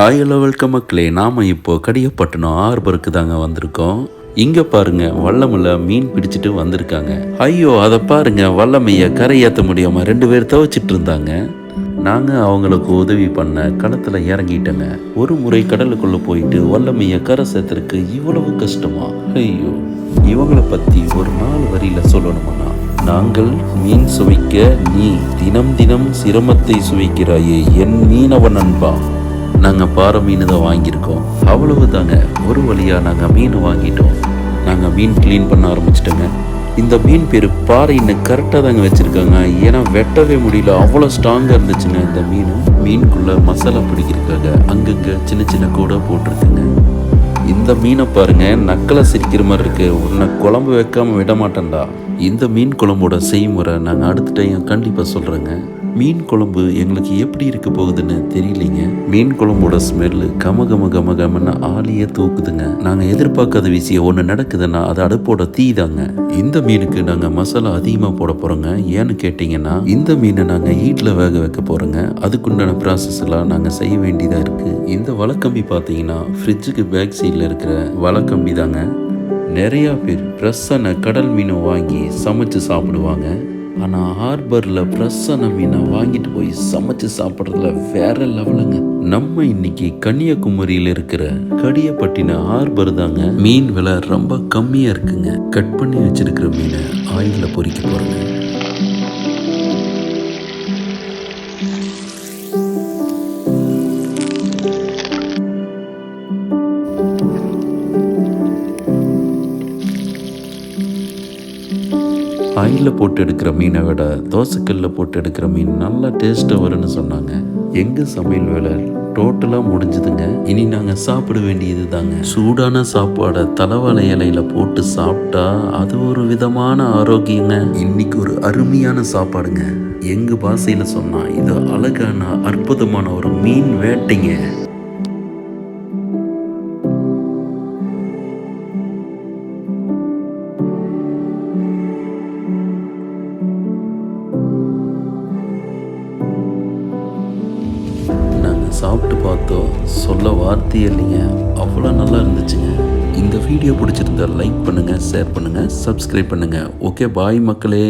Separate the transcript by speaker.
Speaker 1: Hi hello welcome மக்களே. நாம் இப்போ கடியப்பட்டினம் ஹார்பருக்கு தாங்க வந்திருக்கோம். இங்கே பாருங்க வல்லமில் மீன் பிடிச்சிட்டு வந்திருக்காங்க. ஐயோ அதை பாருங்க, வல்லமையை கரை ஏற்ற முடியாமல் 2 பேர் துவைச்சிட்டு இருந்தாங்க. நாங்கள் அவங்களுக்கு உதவி பண்ண களத்தில் இறங்கிட்டோங்க. ஒரு முறை கடலுக்குள்ளே போயிட்டு வல்லமையை கரை சேர்த்துறதுக்கு இவ்வளவு கஷ்டமா? ஐயோ, இவங்களை பற்றி ஒரு 4 வரியில் சொல்லணுமாண்ணா. நாங்கள் மீன் சுவைக்க நீ தினம் தினம் சிரமத்தை சுவைக்கிறாயே என் மீனவ நண்பா. நாங்கள் பாறை மீன் தான் வாங்கியிருக்கோம், அவ்வளவு தாங்க. ஒரு வழியாக நாங்கள் மீன் வாங்கிட்டோம். நாங்கள் மீன் க்ளீன் பண்ண ஆரம்பிச்சிட்டோங்க. இந்த மீன் பேர் பாறைன்னு கரெக்டாக தாங்க வச்சுருக்காங்க. ஏன்னா வெட்டவே முடியல, அவ்வளோ ஸ்ட்ராங்காக இருந்துச்சுங்க. இந்த மீனுக்குள்ளே மசாலா பிடிக்கிறதுக்காக அங்கங்கே சின்ன சின்ன கூட போட்டிருக்குங்க. இந்த மீனை பாருங்க, நக்கலை சிரிக்கிற மாதிரி இருக்கு. உன்னை குழம்பு வைக்காமல் விட மாட்டேன்டா. இந்த மீன் குழம்போட செய்முறை நாங்கள் அடுத்த டைம் கண்டிப்பாக சொல்கிறேங்க. மீன் குழம்பு எங்களுக்கு எப்படி இருக்க போகுதுன்னு தெரியலைங்க. மீன் குழம்போட ஸ்மெல்லு கம கம கம கமன்னு ஆளியே தூக்குதுங்க. நாங்கள் எதிர்பார்க்காத விஷயம் ஒன்று நடக்குதுன்னா அது அடுப்போட தீ தாங்க. இந்த மீனுக்கு நாங்கள் மசாலா அதிகமாக போட போகிறோங்க. ஏன்னு கேட்டிங்கன்னா, இந்த மீனை நாங்கள் ஹீட்டில் வேக வைக்க போகிறோங்க. அதுக்குண்டான ப்ராசஸ் எல்லாம் நாங்கள் செய்ய வேண்டியதாக இருக்குது. இந்த வலைக்கம்பி பார்த்தீங்கன்னா ஃப்ரிட்ஜுக்கு பேக் சைடில் இருக்கிற வலைக்கம்பி தாங்க. நிறையா பேர் ஃப்ரெஷ்ஷான கடல் மீனை வாங்கி சமைச்சு சாப்பிடுவாங்க. ஆனால் ஹார்பரில் ஃப்ரெஷ்ஷான மீனை வாங்கிட்டு போய் சமைச்சு சாப்பிட்றதுல வேற லெவலுங்க. நம்ம இன்னைக்கு கன்னியாகுமரியில் இருக்கிற கடியப்பட்டினம் ஹார்பர் தாங்க. மீன் விலை ரொம்ப கம்மியாக இருக்குங்க. கட் பண்ணி வச்சிருக்கிற மீனை ஆயிலில் பொரிக்க போகிறோங்க. ஆயிலில் போட்டு எடுக்கிற மீனை விட தோசைக்கல்லில் போட்டு எடுக்கிற மீன் நல்லா டேஸ்ட்டாக வரும்னு சொன்னாங்க. எங்கள் சமையல் வேலை டோட்டலாக முடிஞ்சுதுங்க. இனி நாங்கள் சாப்பிட வேண்டியது தாங்க. சூடான சாப்பாடை தலைவாழை இலையில போட்டு சாப்பிட்டா அது ஒரு விதமான ஆரோக்கியங்க. இன்னைக்கு ஒரு அருமையான சாப்பாடுங்க. எங்கள் பாஷையில் சொன்னால் இது அழகான அற்புதமான ஒரு மீன் வேட்டைங்க. சாப்பிட்டு பார்த்தோம், சொல்ல வார்த்தையே இல்லைங்க. அவ்வளோ நல்லா இருந்துச்சுங்க. இந்த வீடியோ பிடிச்சிருந்தா லைக் பண்ணுங்கள், ஷேர் பண்ணுங்கள், சப்ஸ்கிரைப் பண்ணுங்கள். ஓகே, பாய் மக்களே.